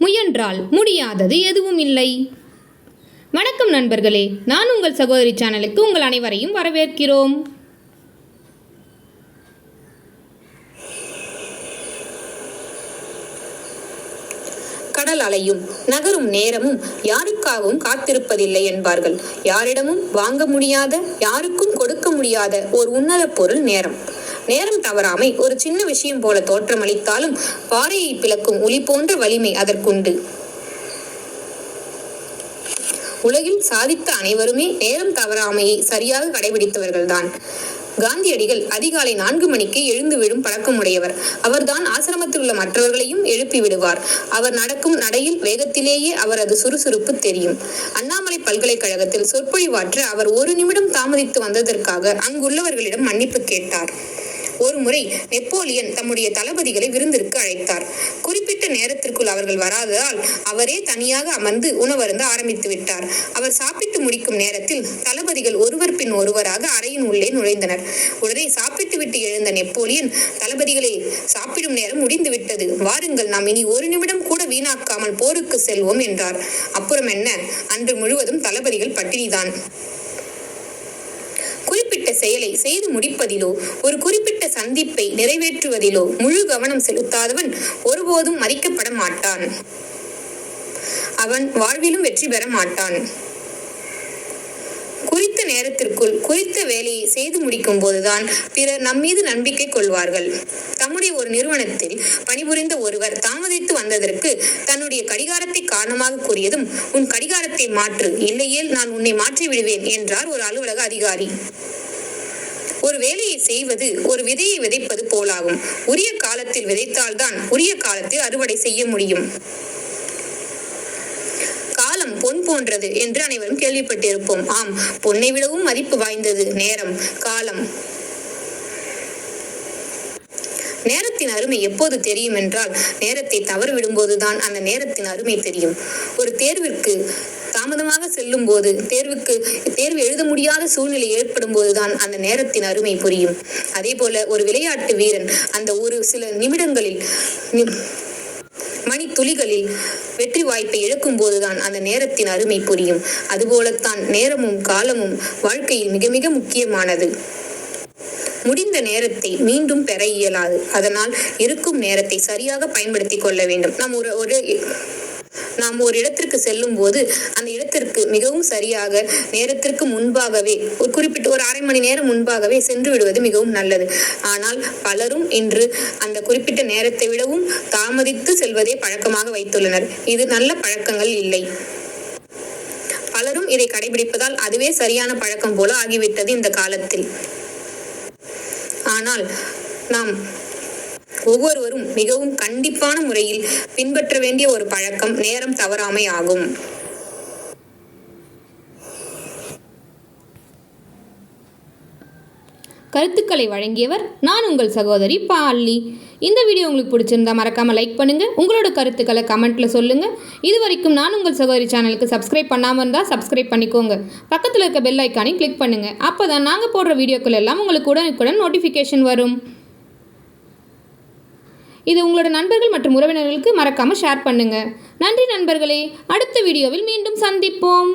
முயன்றால் முடியாதது எதுவும் இல்லை. வணக்கம் நண்பர்களே, நான் உங்கள் சகோதரி சேனலுக்கு உங்கள் அனைவரையும் வரவேற்கிறோம். கடல் அலையும் நகரும் நேரமும் யாருக்காகவும் காத்திருப்பதில்லை என்பார்கள். யாரிடமும் வாங்க முடியாத, யாருக்கும் கொடுக்க முடியாத ஒரு உன்னத பொருள் நேரம். நேரம் தவறாமை ஒரு சின்ன விஷயம் போல தோற்றமளித்தாலும் பாறையை பிளக்கும் ஒளி போன்ற வலிமை அதற்குண்டு. உலகில் சாதித்த அனைவருமே நேரம் தவறாமையை சரியாக கடைபிடித்தவர்கள்தான். காந்தியடிகள் அதிகாலை 4 மணிக்கு எழுந்து விடும் பழக்கமுடையவர். அவர்தான் ஆசிரமத்தில் உள்ள மற்றவர்களையும் எழுப்பி விடுவார். அவர் நடக்கும் நடையில் வேகத்திலேயே அவரது சுறுசுறுப்பு தெரியும். அண்ணாமலை பல்கலைக்கழகத்தில் சொற்பொழிவாற்ற அவர் 1 நிமிடம் தாமதித்து வந்ததற்காக அங்குள்ளவர்களிடம் மன்னிப்பு கேட்டார். ஒரு முறை நெப்போலியன் தம்முடைய தளபதிகளை விருந்திற்கு அழைத்தார். குறிப்பிட்ட நேரத்திற்குள் அவர்கள் வராததால் அவரே தனியாக அமர்ந்து உணவருந்த ஆரம்பித்து விட்டார். அவர் சாப்பிட்டு முடிக்கும் நேரத்தில் தளபதிகள் ஒருவர் பின் ஒருவராக அறையின் உள்ளே நுழைந்தனர். உடனே சாப்பிட்டு விட்டு எழுந்த நெப்போலியன், தளபதிகளே, சாப்பிடும் நேரம் முடிந்து விட்டது, வாருங்கள், நாம் இனி 1 நிமிடம் கூட வீணாக்காமல் போருக்கு செல்வோம் என்றார். அப்புறம் என்ன, அன்று முழுவதும் தளபதிகள் பட்டினிதான். குறிப்பிட்ட செயலை செய்து முடிப்பதிலோ ஒரு குறிப்பிட்ட சந்திப்பை நிறைவேற்றுவதிலோ முழு கவனம் செலுத்தாதவன் ஒருபோதும் மதிக்கப்பட மாட்டான். அவன் வாழ்விலும் வெற்றி பெற மாட்டான். குறித்த நேரத்திற்குள் குறித்த வேலையை செய்து முடிக்கும் போதுதான் பிறர் நம்மீது நம்பிக்கை கொள்வார்கள். தம்முடைய ஒரு நிறுவனத்தில் பணிபுரிந்த ஒருவர் தாமதித்து வந்ததற்கு தன்னுடைய கடிகாரத்தை காரணமாக கூறியதும், உன் கடிகாரத்தை மாற்று, இல்லையேல் நான் உன்னை மாற்றி விடுவேன் என்றார் ஒரு அலுவலக அதிகாரி. ஒரு வேலையை செய்வது ஒரு விதையை விதைப்பது போலாகும். உரிய காலத்தில் விதைத்தால்தான் உரிய காலத்தில் அறுவடை செய்ய முடியும். காலம் பொன் போன்றது என்று அனைவரும் கேள்விப்பட்டிருப்போம். ஆம், பொன்னை விடவும் மதிப்பு வாய்ந்தது நேரம், காலம். நேரத்தின் அருமை எப்போது தெரியும் என்றால், நேரத்தை தவறு விடும்போதுதான் அந்த நேரத்தின் அருமை தெரியும். ஒரு தேர்விற்கு தாமதமாக செல்லும் போது, தேர்வு எழுத முடியாத சூழ்நிலை ஏற்படும் போதுதான் அந்த நேரத்தின் அருமை புரியும். அதே போல ஒரு விளையாட்டு வீரன் அந்த ஒரு சில நிமிடங்களில், மணித்துளிகளில் வெற்றி வாய்ப்பை இழக்கும் போதுதான் அந்த நேரத்தின் அருமை புரியும். அதுபோலத்தான் நேரமும் காலமும் வாழ்க்கையில் மிக மிக முக்கியமானது. முடிந்த நேரத்தை மீண்டும் பெற இயலாது. அதனால் இருக்கும் நேரத்தை சரியாக பயன்படுத்தி கொள்ள வேண்டும். நாம் ஒரு இடத்திற்கு செல்லும் போது அந்த இடத்திற்கு மிகவும் சரியாக நேரத்திற்கு முன்பாகவே, ஒரு குறிப்பிட்ட ஒரு 1/2 மணி நேரம் முன்பாகவே சென்று விடுவது மிகவும் நல்லது. ஆனால் பலரும் இன்று அந்த குறிப்பிட்ட நேரத்தை விடவும் தாமதித்து செல்வதே பழக்கமாக வைத்துள்ளனர். இது நல்ல பழக்கங்கள் இல்லை. பலரும் இதை கடைபிடிப்பதால் அதுவே சரியான பழக்கம் போல ஆகிவிட்டது இந்த காலத்தில். ஆனால் நாம் ஒவ்வொருவரும் மிகவும் கண்டிப்பான முறையில் பின்பற்ற வேண்டிய ஒரு பழக்கம் நேரம் தவறாமை ஆகும். கருத்துக்களை வழங்கியவர் நான் உங்கள் சகோதரி பால்லி. இந்த வீடியோ உங்களுக்கு பிடிச்சிருந்தா மறக்காமல் லைக் பண்ணுங்கள். உங்களோட கருத்துக்களை கமெண்ட்டில் சொல்லுங்கள். இது வரைக்கும் நான் உங்கள் சகோதரி சேனலுக்கு சப்ஸ்கிரைப் பண்ணாமல் இருந்தால் சப்ஸ்கிரைப் பண்ணிக்கோங்க. பக்கத்தில் இருக்க பெல் ஐக்கானையும் கிளிக் பண்ணுங்கள். அப்போ தான் நாங்கள் போடுற வீடியோக்கள் எல்லாம் உங்களுக்கு உடனுக்குடன் நோட்டிஃபிகேஷன் வரும். இது உங்களோட நண்பர்கள் மற்றும் உறவினர்களுக்கு மறக்காமல் ஷேர் பண்ணுங்கள். நன்றி நண்பர்களே, அடுத்த வீடியோவில் மீண்டும் சந்திப்போம்.